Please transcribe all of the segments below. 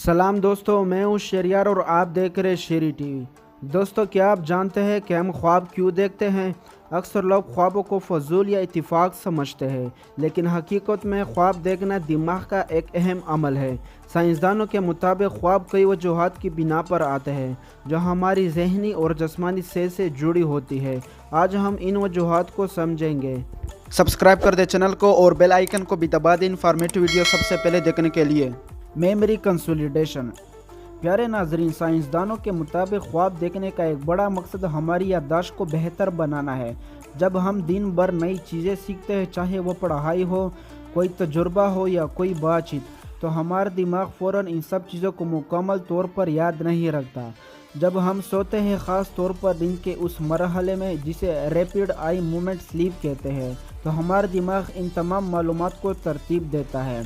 سلام دوستو، میں ہوں شہریار اور آپ دیکھ رہے شیری ٹی وی۔ دوستو، کیا آپ جانتے ہیں کہ ہم خواب کیوں دیکھتے ہیں؟ اکثر لوگ خوابوں کو فضول یا اتفاق سمجھتے ہیں، لیکن حقیقت میں خواب دیکھنا دماغ کا ایک اہم عمل ہے۔ سائنسدانوں کے مطابق خواب کئی وجوہات کی بنا پر آتے ہیں جو ہماری ذہنی اور جسمانی صحت سے جڑی ہوتی ہے۔ آج ہم ان وجوہات کو سمجھیں گے۔ سبسکرائب کر دیں چینل کو اور بیل آئیکن کو بھی دبا دیں انفارمیٹیو ویڈیو سب سے پہلے دیکھنے کے لیے۔ Memory consolidation. پیارے ناظرین، سائنسدانوں کے مطابق خواب دیکھنے کا ایک بڑا مقصد ہماری یادداشت کو بہتر بنانا ہے۔ جب ہم دن بھر نئی چیزیں سیکھتے ہیں، چاہے وہ پڑھائی ہو، کوئی تجربہ ہو یا کوئی بات چیت، تو ہمارا دماغ فوراً ان سب چیزوں کو مکمل طور پر یاد نہیں رکھتا۔ جب ہم سوتے ہیں، خاص طور پر دن کے اس مرحلے میں جسے ریپڈ آئی موومنٹ سلیپ کہتے ہیں، تو ہمارا دماغ ان تمام معلومات کو ترتیب دیتا ہے۔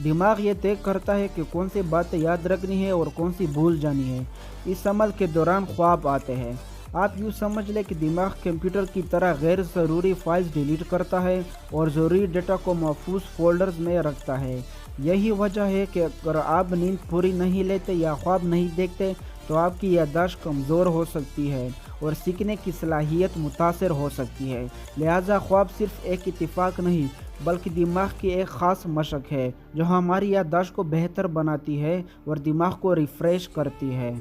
دماغ یہ طے کرتا ہے کہ کون سی باتیں یاد رکھنی ہے اور کون سی بھول جانی ہے۔ اس عمل کے دوران خواب آتے ہیں۔ آپ یوں سمجھ لیں کہ دماغ کمپیوٹر کی طرح غیر ضروری فائلز ڈیلیٹ کرتا ہے اور ضروری ڈیٹا کو محفوظ فولڈرز میں رکھتا ہے۔ یہی وجہ ہے کہ اگر آپ نیند پوری نہیں لیتے یا خواب نہیں دیکھتے تو آپ کی یادداشت کمزور ہو سکتی ہے اور سیکھنے کی صلاحیت متاثر ہو سکتی ہے۔ لہٰذا خواب صرف ایک اتفاق نہیں بلکہ دماغ کی ایک خاص مشق ہے جو ہماری یادداشت کو بہتر بناتی ہے اور دماغ کو ریفریش کرتی ہے۔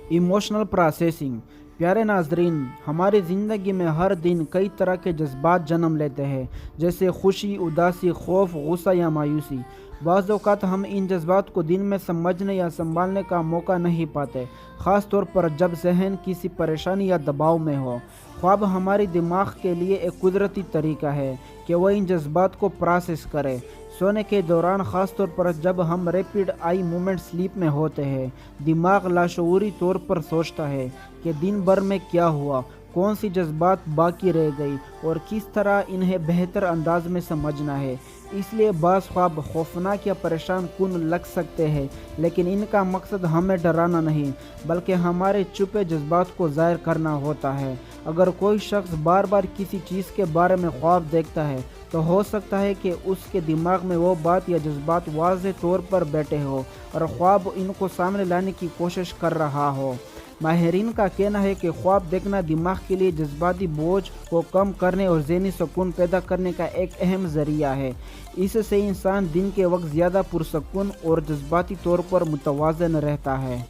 Emotional processing. پیارے ناظرین، ہماری زندگی میں ہر دن کئی طرح کے جذبات جنم لیتے ہیں، جیسے خوشی، اداسی، خوف، غصہ یا مایوسی۔ بعض اوقات ہم ان جذبات کو دن میں سمجھنے یا سنبھالنے کا موقع نہیں پاتے، خاص طور پر جب ذہن کسی پریشانی یا دباؤ میں ہو۔ خواب ہمارے دماغ کے لیے ایک قدرتی طریقہ ہے کہ وہ ان جذبات کو پروسیس کرے۔ سونے کے دوران، خاص طور پر جب ہم ریپڈ آئی موومنٹ سلیپ میں ہوتے ہیں، دماغ لاشعوری طور پر سوچتا ہے کہ دن بھر میں کیا ہوا، کون سی جذبات باقی رہ گئی اور کس طرح انہیں بہتر انداز میں سمجھنا ہے۔ اس لیے بعض خواب خوفناک یا پریشان کن لگ سکتے ہیں، لیکن ان کا مقصد ہمیں ڈرانا نہیں بلکہ ہمارے چھپے جذبات کو ظاہر کرنا ہوتا ہے۔ اگر کوئی شخص بار بار کسی چیز کے بارے میں خواب دیکھتا ہے تو ہو سکتا ہے کہ اس کے دماغ میں وہ بات یا جذبات واضح طور پر بیٹھے ہو اور خواب ان کو سامنے لانے کی کوشش کر رہا ہو۔ ماہرین کا کہنا ہے کہ خواب دیکھنا دماغ کے لیے جذباتی بوجھ کو کم کرنے اور ذہنی سکون پیدا کرنے کا ایک اہم ذریعہ ہے۔ اس سے انسان دن کے وقت زیادہ پرسکون اور جذباتی طور پر متوازن رہتا ہے۔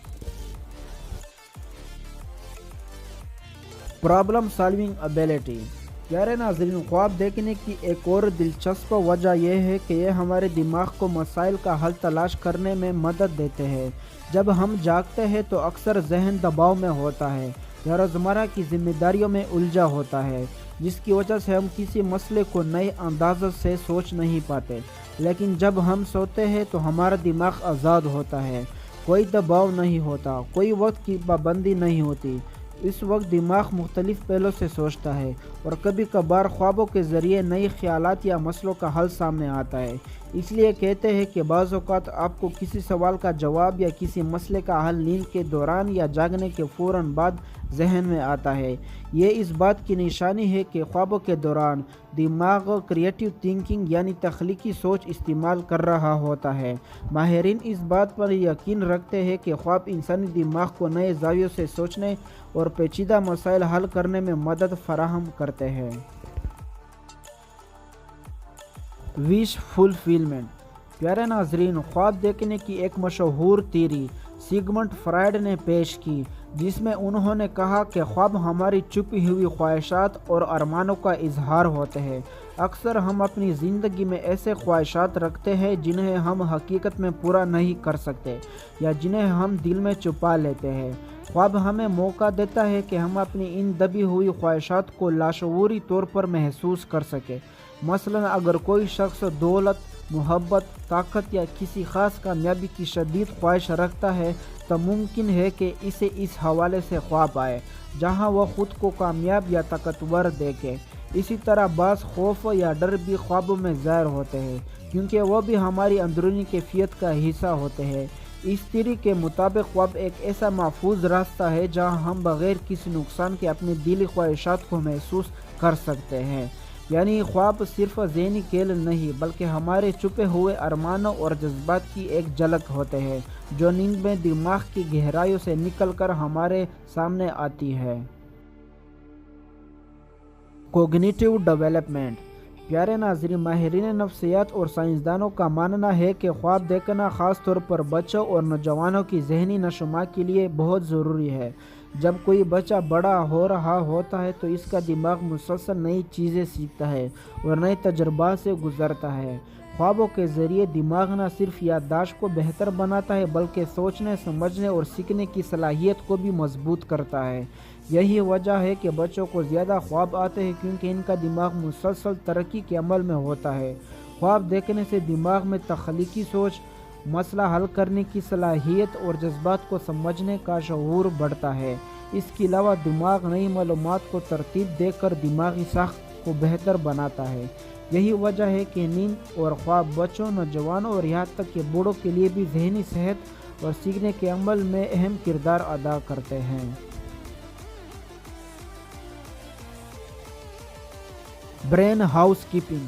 Problem solving ability. پیارے ناظرین، خواب دیکھنے کی ایک اور دلچسپ وجہ یہ ہے کہ یہ ہمارے دماغ کو مسائل کا حل تلاش کرنے میں مدد دیتے ہیں۔ جب ہم جاگتے ہیں تو اکثر ذہن دباؤ میں ہوتا ہے یا روزمرہ کی ذمہ داریوں میں الجھا ہوتا ہے، جس کی وجہ سے ہم کسی مسئلے کو نئے انداز سے سوچ نہیں پاتے۔ لیکن جب ہم سوتے ہیں تو ہمارا دماغ آزاد ہوتا ہے، کوئی دباؤ نہیں ہوتا، کوئی وقت کی پابندی نہیں ہوتی۔ اس وقت دماغ مختلف پہلوں سے سوچتا ہے اور کبھی کبھار خوابوں کے ذریعے نئے خیالات یا مسئلوں کا حل سامنے آتا ہے۔ اس لیے کہتے ہیں کہ بعض اوقات آپ کو کسی سوال کا جواب یا کسی مسئلے کا حل نیند کے دوران یا جاگنے کے فوراً بعد ذہن میں آتا ہے۔ یہ اس بات کی نشانی ہے کہ خوابوں کے دوران دماغ کریٹیو تھنکنگ یعنی تخلیقی سوچ استعمال کر رہا ہوتا ہے۔ ماہرین اس بات پر یقین رکھتے ہیں کہ خواب انسانی دماغ کو نئے زاویوں سے سوچنے اور پیچیدہ مسائل حل کرنے میں مدد فراہم کرتے ہیں۔ وش فلفلمنٹ۔ پیارے ناظرین، خواب دیکھنے کی ایک مشہور تھیوری سیگمنڈ فرائیڈ نے پیش کی، جس میں انہوں نے کہا کہ خواب ہماری چھپی ہوئی خواہشات اور ارمانوں کا اظہار ہوتے ہیں۔ اکثر ہم اپنی زندگی میں ایسے خواہشات رکھتے ہیں جنہیں ہم حقیقت میں پورا نہیں کر سکتے یا جنہیں ہم دل میں چھپا لیتے ہیں۔ خواب ہمیں موقع دیتا ہے کہ ہم اپنی ان دبی ہوئی خواہشات کو لاشعوری طور پر محسوس کر سکیں۔ مثلاً اگر کوئی شخص دولت، محبت، طاقت یا کسی خاص کامیابی کی شدید خواہش رکھتا ہے تو ممکن ہے کہ اسے اس حوالے سے خواب آئے جہاں وہ خود کو کامیاب یا طاقتور دیکھے۔ اسی طرح بعض خوف یا ڈر بھی خوابوں میں ظاہر ہوتے ہیں کیونکہ وہ بھی ہماری اندرونی کیفیت کا حصہ ہوتے ہیں۔ اس تھیوری کے مطابق خواب ایک ایسا محفوظ راستہ ہے جہاں ہم بغیر کسی نقصان کے اپنی دلی خواہشات کو محسوس کر سکتے ہیں۔ یعنی خواب صرف ذہنی کھیل نہیں بلکہ ہمارے چھپے ہوئے ارمانوں اور جذبات کی ایک جھلک ہوتے ہیں جو نیند میں دماغ کی گہرائیوں سے نکل کر ہمارے سامنے آتی ہے۔ Cognitive development. پیارے ناظرین، ماہرین نفسیات اور سائنسدانوں کا ماننا ہے کہ خواب دیکھنا خاص طور پر بچوں اور نوجوانوں کی ذہنی نشوونما کے لیے بہت ضروری ہے۔ جب کوئی بچہ بڑا ہو رہا ہوتا ہے تو اس کا دماغ مسلسل نئی چیزیں سیکھتا ہے اور نئے تجربات سے گزرتا ہے۔ خوابوں کے ذریعے دماغ نہ صرف یادداشت کو بہتر بناتا ہے بلکہ سوچنے، سمجھنے اور سیکھنے کی صلاحیت کو بھی مضبوط کرتا ہے۔ یہی وجہ ہے کہ بچوں کو زیادہ خواب آتے ہیں کیونکہ ان کا دماغ مسلسل ترقی کے عمل میں ہوتا ہے۔ خواب دیکھنے سے دماغ میں تخلیقی سوچ، مسئلہ حل کرنے کی صلاحیت اور جذبات کو سمجھنے کا شعور بڑھتا ہے۔ اس کے علاوہ دماغ نئی معلومات کو ترتیب دے کر دماغی ساخت کو بہتر بناتا ہے۔ یہی وجہ ہے کہ نیند اور خواب بچوں، نوجوانوں اور یہاں تک کہ بوڑھوں کے لیے بھی ذہنی صحت اور سیکھنے کے عمل میں اہم کردار ادا کرتے ہیں۔ Brain house keeping.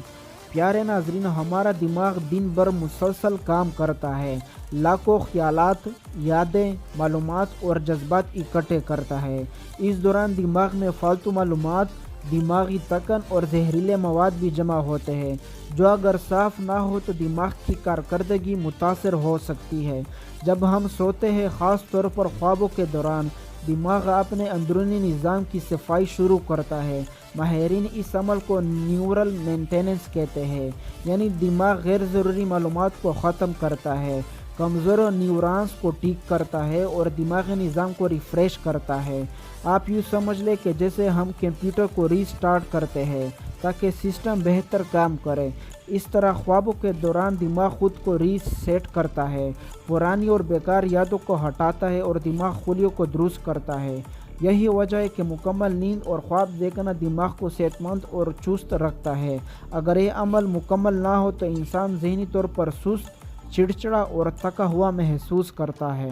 پیارے ناظرین، ہمارا دماغ دن بھر مسلسل کام کرتا ہے، لاکھوں خیالات، یادیں، معلومات اور جذبات اکٹھے کرتا ہے۔ اس دوران دماغ میں فالتو معلومات، دماغی تھکن اور زہریلے مواد بھی جمع ہوتے ہیں جو اگر صاف نہ ہو تو دماغ کی کارکردگی متاثر ہو سکتی ہے۔ جب ہم سوتے ہیں، خاص طور پر خوابوں کے دوران، دماغ اپنے اندرونی نظام کی صفائی شروع کرتا ہے۔ ماہرین اس عمل کو نیورل مینٹیننس کہتے ہیں، یعنی دماغ غیر ضروری معلومات کو ختم کرتا ہے، کمزور نیورونز کو ٹھیک کرتا ہے اور دماغی نظام کو ریفریش کرتا ہے۔ آپ یوں سمجھ لیں کہ جیسے ہم کمپیوٹر کو ری سٹارٹ کرتے ہیں تاکہ سسٹم بہتر کام کرے، اس طرح خوابوں کے دوران دماغ خود کو ری سیٹ کرتا ہے، پرانی اور بیکار یادوں کو ہٹاتا ہے اور دماغ خلیوں کو درست کرتا ہے۔ یہی وجہ ہے کہ مکمل نیند اور خواب دیکھنا دماغ کو صحت مند اور چست رکھتا ہے۔ اگر یہ عمل مکمل نہ ہو تو انسان ذہنی طور پر سست، چڑچڑا اور تھکا ہوا محسوس کرتا ہے۔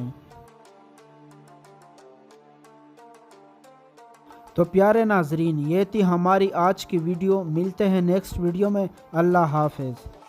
تو پیارے ناظرین، یہ تھی ہماری آج کی ویڈیو۔ ملتے ہیں نیکسٹ ویڈیو میں۔ اللہ حافظ۔